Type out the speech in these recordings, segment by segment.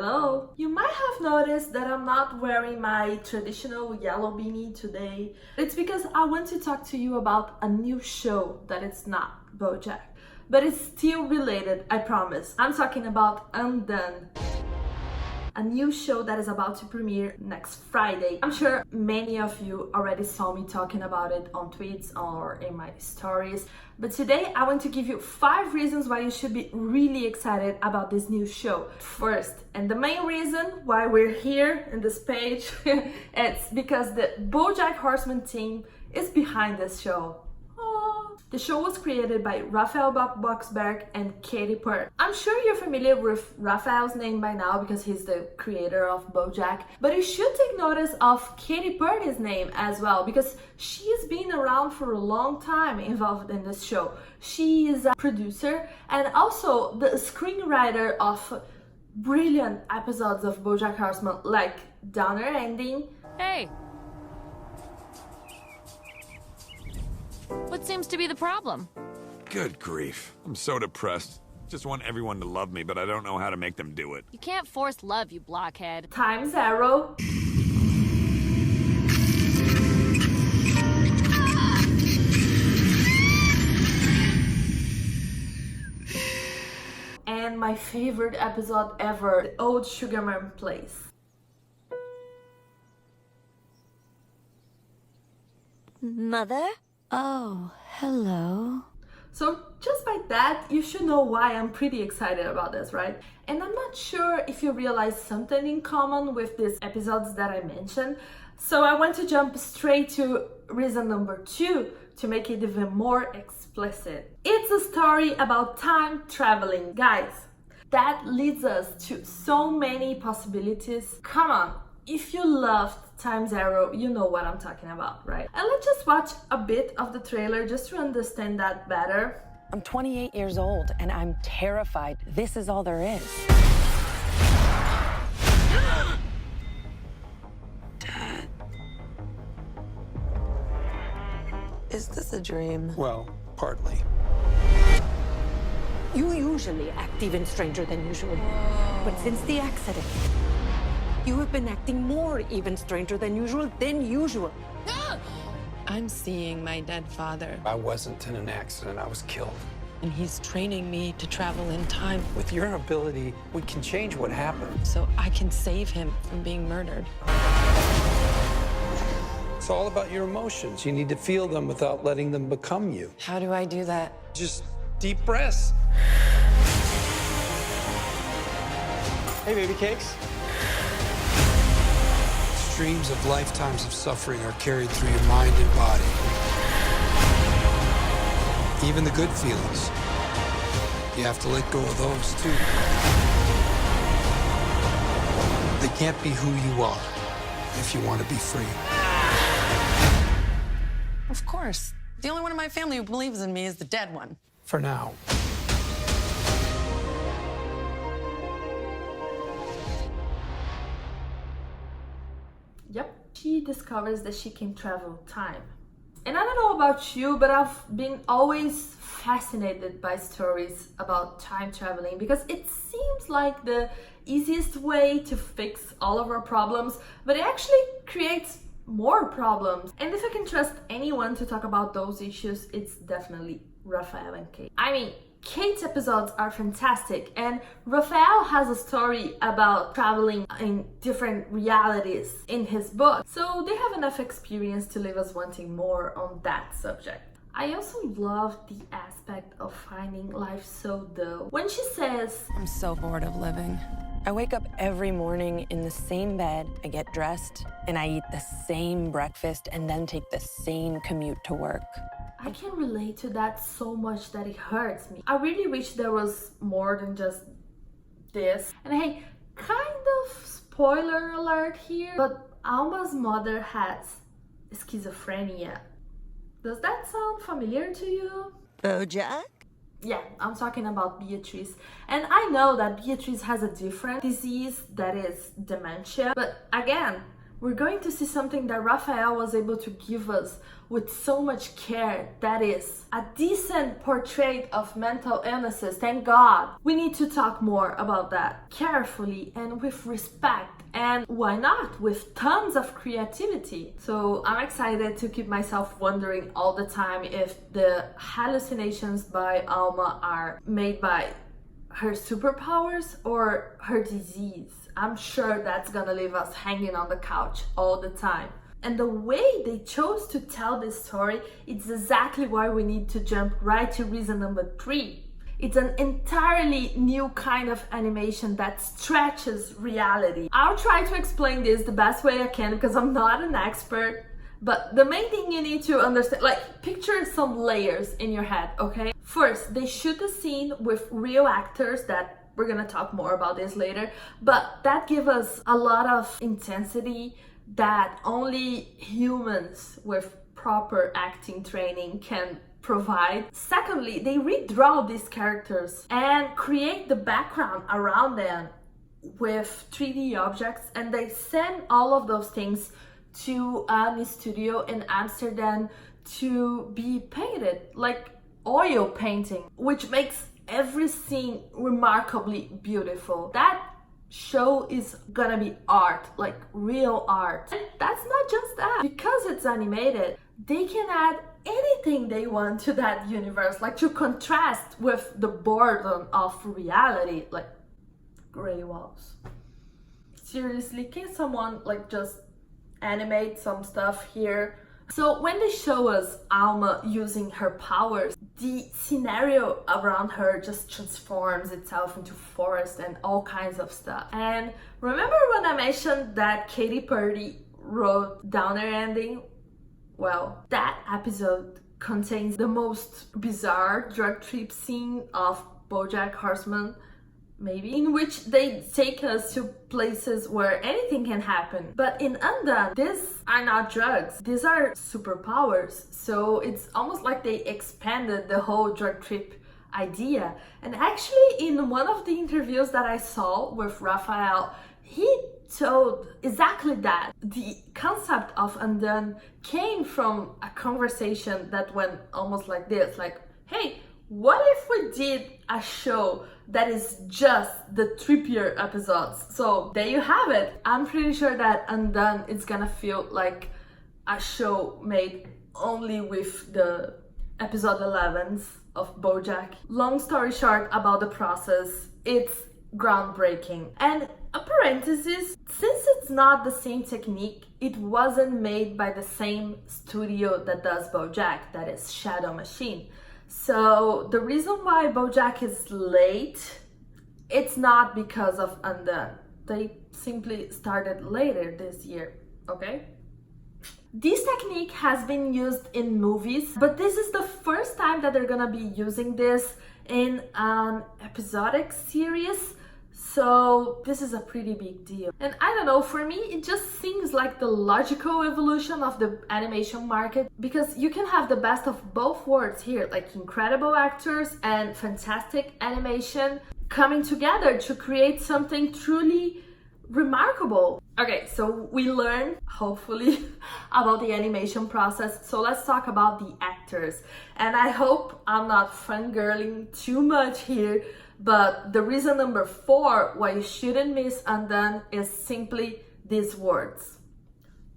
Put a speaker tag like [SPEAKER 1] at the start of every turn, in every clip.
[SPEAKER 1] Hello! You might have noticed that I'm not wearing my traditional yellow beanie today. It's because I want to talk to you about a new show that it's not BoJack, but it's still related, I promise. I'm talking about Undone, a new show that is about to premiere next Friday. I'm sure many of you already saw me talking about it on tweets or in my stories, but today I want to give you 5 reasons why you should be really excited about this new show. First, and the main reason why we're here in this page, it's because the BoJack Horseman team is behind this show. The show was created by Raphael Bob-Waksberg and Kate Purdy. I'm sure you're familiar with Raphael's name by now because he's the creator of BoJack, but you should take notice of Kate Purdy's name as well because she's been around for a long time involved in this show. She is a producer and also the screenwriter of brilliant episodes of BoJack Horseman like Downer Ending.
[SPEAKER 2] Hey! What seems to be the problem?
[SPEAKER 3] Good grief. I'm so depressed. Just want everyone to love me, but I don't know how to make them do it.
[SPEAKER 2] You can't force love, you blockhead.
[SPEAKER 1] Time Zero. And my favorite episode ever, the old Sugarman place.
[SPEAKER 4] Mother? Oh, hello.
[SPEAKER 1] So just by that, you should know why I'm pretty excited about this, right? And I'm not sure if you realize something in common with these episodes that I mentioned. So I want to jump straight to reason number 2 to make it even more explicit. It's a story about time traveling. Guys, that leads us to so many possibilities. Come on. If you loved Time Zero, you know what I'm talking about, right? And let's just watch a bit of the trailer just to understand that better.
[SPEAKER 5] I'm 28 years old and I'm terrified. This is all there is.
[SPEAKER 6] Dad. Is this a dream?
[SPEAKER 7] Well, partly.
[SPEAKER 8] You usually act even stranger than usual. But since the accident, you have been acting more even stranger than usual.
[SPEAKER 6] I'm seeing my dead father.
[SPEAKER 7] I wasn't in an accident, I was killed.
[SPEAKER 6] And he's training me to travel in time
[SPEAKER 7] With your ability, we can change what happened.
[SPEAKER 6] so I can save him from being murdered.
[SPEAKER 7] It's all about your emotions. You need to feel them without letting them become you.
[SPEAKER 6] How do I do that?
[SPEAKER 7] Just deep breaths.
[SPEAKER 9] Hey, baby cakes.
[SPEAKER 7] Streams of lifetimes of suffering are carried through your mind and body. Even the good feelings. You have to let go of those, too. They can't be who you are if you want to be free.
[SPEAKER 6] Of course. The only one in my family who believes in me is the dead one.
[SPEAKER 7] For now.
[SPEAKER 1] Yep. She discovers that she can travel time. And I don't know about you, but I've been always fascinated by stories about time traveling because it seems like the easiest way to fix all of our problems, but it actually creates more problems. And if I can trust anyone to talk about those issues, it's definitely Raphael and Kate. I mean, Kate's episodes are fantastic, and Raphael has a story about traveling in different realities in his book, so they have enough experience to leave us wanting more on that subject. I also love the aspect of finding life so dull. When she says,
[SPEAKER 5] I'm so bored of living. I wake up every morning in the same bed, I get dressed, and I eat the same breakfast and then take the same commute to work.
[SPEAKER 1] I can relate to that so much that it hurts me. I really wish there was more than just this. And hey, kind of spoiler alert here, but Alma's mother has schizophrenia. Does that sound familiar to you?
[SPEAKER 4] BoJack?
[SPEAKER 1] Yeah, I'm talking about Beatrice. And I know that Beatrice has a different disease that is dementia, but again, we're going to see something that Raphael was able to give us with so much care. That is a decent portrait of mental illnesses. Thank God. We need to talk more about that carefully and with respect, and why not with tons of creativity. So I'm excited to keep myself wondering all the time if the hallucinations by Alma are made by her superpowers or her disease. I'm sure that's gonna leave us hanging on the couch all the time. And the way they chose to tell this story, it's exactly why we need to jump right to reason number 3. It's an entirely new kind of animation that stretches reality. I'll try to explain this the best way I can because I'm not an expert, but the main thing you need to understand, like, picture some layers in your head, okay? First, they shoot the scene with real actors that we're gonna talk more about this later, but that gives us a lot of intensity that only humans with proper acting training can provide. Secondly, they redraw these characters and create the background around them with 3D objects, and they send all of those things to a studio in Amsterdam to be painted, like oil painting, which makes every scene remarkably beautiful. That show is gonna be art, like real art. And that's not just that. Because it's animated, they can add anything they want to that universe, like to contrast with the boredom of reality, like gray walls. Seriously, can someone like just animate some stuff here? So when they show us Alma using her powers, the scenario around her just transforms itself into forest and all kinds of stuff. And remember when I mentioned that Kate Purdy wrote Downer ending? Well, that episode contains the most bizarre drug trip scene of BoJack Horseman, maybe, in which they take us to places where anything can happen. But in Undone, these are not drugs, these are superpowers. So it's almost like they expanded the whole drug trip idea. And actually, in one of the interviews that I saw with Raphael, he told exactly that. The concept of Undone came from a conversation that went almost like this, like, hey, what if we did a show that is just the trippier episodes? So there you have it. I'm pretty sure that Undone is gonna feel like a show made only with the episode 11s of BoJack. Long story short about the process, it's groundbreaking. And a parenthesis, since it's not the same technique, it wasn't made by the same studio that does BoJack, that is Shadow Machine. So the reason why BoJack is late, it's not because of Undone. They simply started later this year, okay? This technique has been used in movies, but this is the first time that they're gonna be using this in an episodic series. So this is a pretty big deal. And I don't know, for me, it just seems like the logical evolution of the animation market, because you can have the best of both worlds here, like incredible actors and fantastic animation coming together to create something truly remarkable. Okay, so we learn, hopefully, about the animation process. So let's talk about the actors. And I hope I'm not fangirling too much here, but the reason number 4 why you shouldn't miss Undone is simply these words.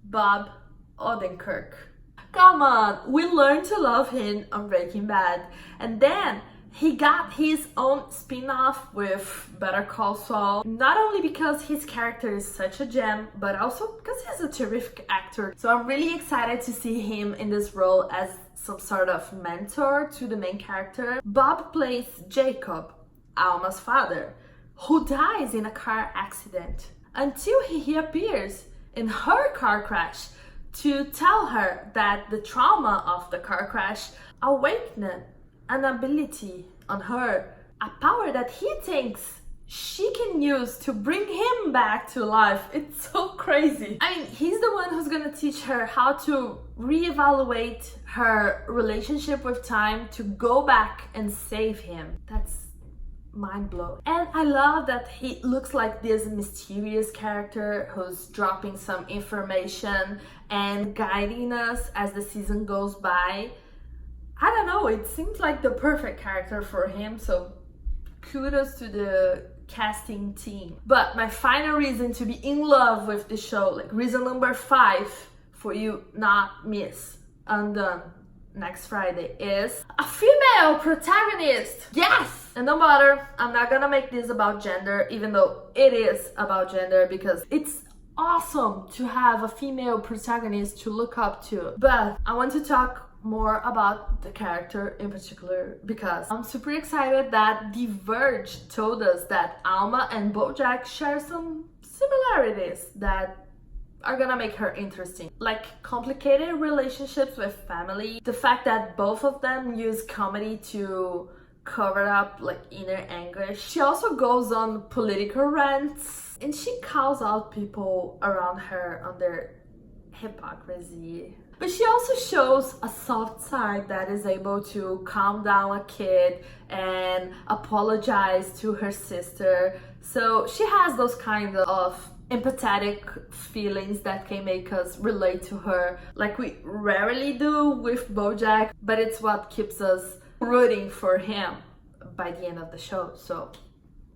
[SPEAKER 1] Bob Odenkirk. Come on, we learned to love him on Breaking Bad. And then he got his own spin-off with Better Call Saul, not only because his character is such a gem, but also because he's a terrific actor. So I'm really excited to see him in this role as some sort of mentor to the main character. Bob plays Jacob, Alma's father, who dies in a car accident, until he appears in her car crash to tell her that the trauma of the car crash awakened an ability on her, a power that he thinks she can use to bring him back to life. It's so crazy. I mean, he's the one who's gonna teach her how to reevaluate her relationship with time to go back and save him. That's mind-blowing. And I love that he looks like this mysterious character who's dropping some information and guiding us as the season goes by. I don't know, it seems like the perfect character for him, so kudos to the casting team. But my final reason to be in love with the show, like reason number 5 for you not miss Undone next Friday, is a female protagonist. Yes! And no matter, I'm not gonna make this about gender, even though it is about gender, because it's awesome to have a female protagonist to look up to. But I want to talk more about the character in particular because I'm super excited that The Verge told us that Alma and BoJack share some similarities that are gonna make her interesting, like complicated relationships with family, the fact that both of them use comedy to cover up like inner anguish. She also goes on political rants and she calls out people around her on their hypocrisy. But she also shows a soft side that is able to calm down a kid and apologize to her sister. So she has those kind of empathetic feelings that can make us relate to her like we rarely do with BoJack, but it's what keeps us rooting for him by the end of the show. So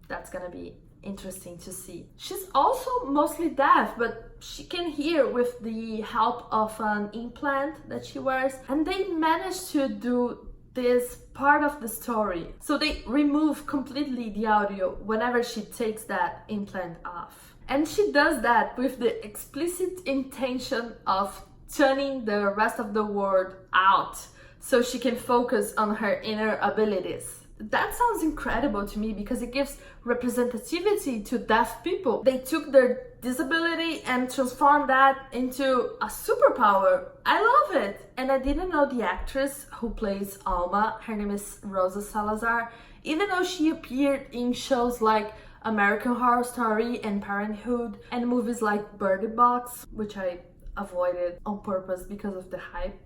[SPEAKER 1] that's gonna be interesting to see. She's also mostly deaf, but she can hear with the help of an implant that she wears, and they managed to do this part of the story. So they remove completely the audio whenever she takes that implant off. And she does that with the explicit intention of tuning the rest of the world out so she can focus on her inner abilities. That sounds incredible to me because it gives representativity to deaf people. They took their disability and transformed that into a superpower. I love it. And I didn't know the actress who plays Alma, her name is Rosa Salazar, even though she appeared in shows like American Horror Story and Parenthood and movies like Bird Box, which I avoided on purpose because of the hype.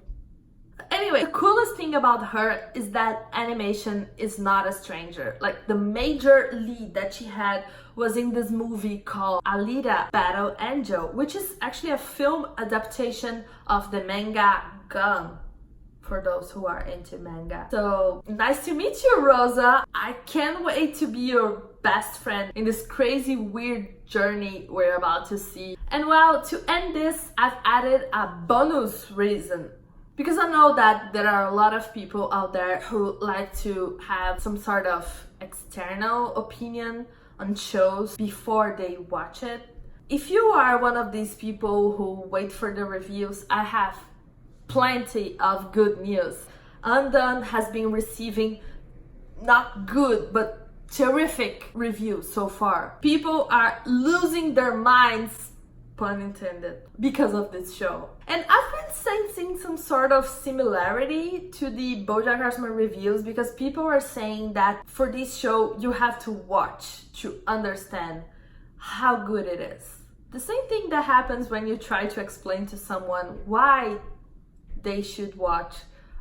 [SPEAKER 1] Anyway, the coolest thing about her is that animation is not a stranger. Like the major lead that she had was in this movie called Alita Battle Angel, which is actually a film adaptation of the manga Gun, for those who are into manga. So nice to meet you, Rosa. I can't wait to be your best friend in this crazy weird journey we're about to see. And well, to end this, I've added a bonus reason, because I know that there are a lot of people out there who like to have some sort of external opinion on shows before they watch it. If you are one of these people who wait for the reviews, I have plenty of good news. Undone has been receiving not good, but terrific reviews so far. People are losing their minds, pun intended, because of this show. And I've been sensing some sort of similarity to the BoJack Horseman reviews because people are saying that for this show you have to watch to understand how good it is. The same thing that happens when you try to explain to someone why they should watch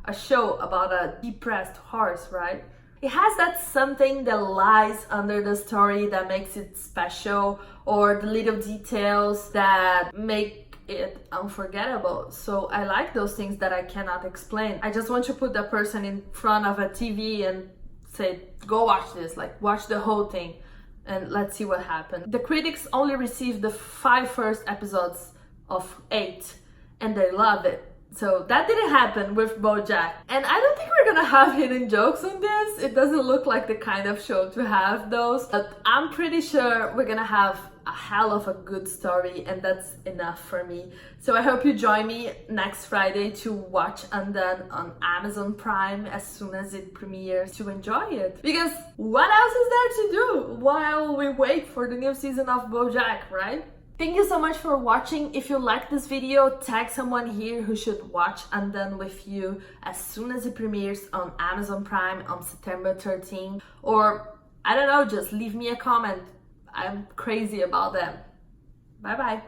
[SPEAKER 1] a show about a depressed horse, right? It has that something that lies under the story that makes it special, or the little details that make it unforgettable. So I like those things that I cannot explain. I just want to put the person in front of a TV and say, go watch this, like watch the whole thing and let's see what happened. The critics only received the 5 first episodes of 8 and they love it. So that didn't happen with BoJack. And I don't think we're gonna have hidden jokes on this. It doesn't look like the kind of show to have those. But I'm pretty sure we're gonna have a hell of a good story, and that's enough for me. So I hope you join me next Friday to watch Undone on Amazon Prime as soon as it premieres to enjoy it. Because what else is there to do while we wait for the new season of BoJack, right? Thank you so much for watching. If you like this video, tag someone here who should watch Undone with you as soon as it premieres on Amazon Prime on September 13. Or, I don't know, just leave me a comment. I'm crazy about them. Bye bye.